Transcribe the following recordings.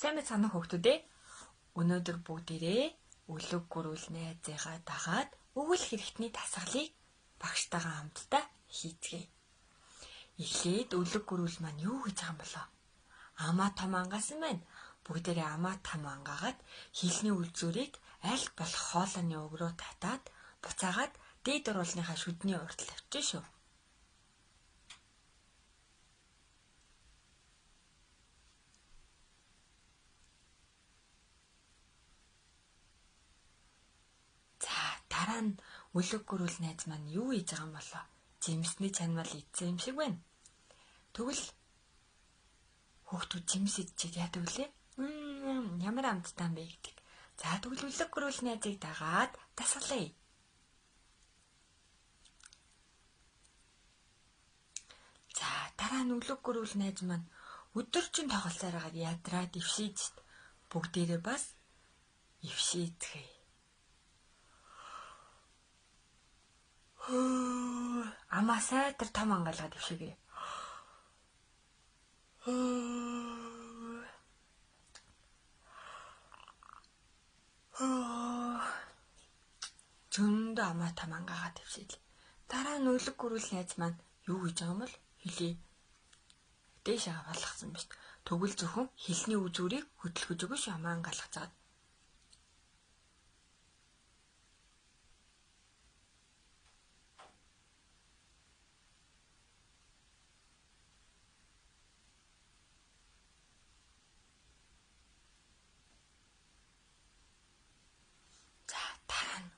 Сайн мэцхан хүүхдүүдээ өнөөдөр бүгдээрээ үлэг гурвал найзыгаа дагаад өгөл хэрэгтний дасгалыг багштайгаа хамтдаа хийцгээе. Эхлээд үлэг гурвал маань юу гэж байгаа юм болоо? Амаа том ангасан байна. Бүгдээрээ амаа том ангаагаад хилний үлзүүрийг аль болох хоолойны уг руу татаад буцаагаад дээд уруулныхаа шүдний уртал авчиж шүү. Дараа нь үлэг гурвал найз маань юу хийж байгаа юм болоо? Жимсний чанмал идсэн юм шиг байна. Тэгвэл хүүхдүүд жимс идчихэд яадаг вүлээ? Ямар амттай юм бэ гэдэг. За тэгвэл үлэг гурвал найзыг дагаад дасгалаа. За дараа нь үлэг гурвал найз маань өдөржин тоглосоор хагаад ядраад ившиж бүгдээрээ бас ившийцгээе. Амаа сайтар том ангаалгаад ившээгээ. Зөндөө амаа том ангаагаад ившээл. Дараа нь үлэг гурвал найз маань юу гэж байгаа юм бол хилээ дээш аваалгасан биз. Тэгвэл зөвхөн хилний үзүүрийг хөдөлгөж өгөөш амаа ангаалгаж байгаа.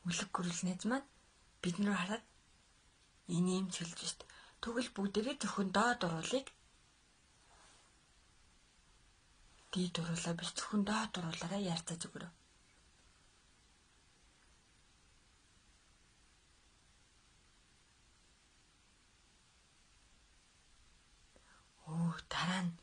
Үлэг гурвал найз маань биднэр хараад инээмч хэлж шít. Тэгвэл бүгдээрээ зөвхөн доод уруулыг дээд уруулаа биш зөвхөн доод уруулаараа яарцааж өгөрөө. Дараа нь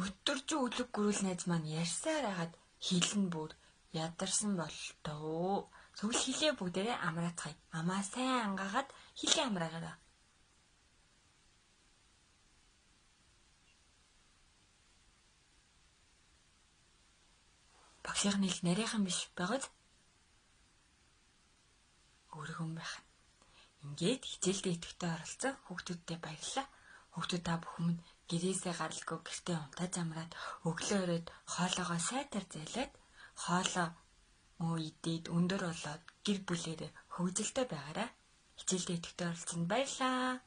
өдөржин үлэг гурвал найз маань ярьсаар хагаад хилэн бүр ядарсан болтоо. Тэгвэл хилээ бүгдээрээ амраацгаая. Амаа сайн ангаагаад хилээ амраарай. Багшийн хэл нарийнхан биш байгааз өөргөн байх. Ингээд хичээлдээ идэвхтэй оролцсон хүүхдүүдтэй баярлалаа. Хүүхдүүд та бүхэн гэрээсээ гаралгүй гэртээ унтаж амраад өглөө өрөөд хоолоогоо сайтар зайлаад хоолоо идээд өндөр болоод гэр бүлээрээ хөвгөлтэй байгаарай. Хичээлдээ идэвхтэй оролцсонд баярлалаа.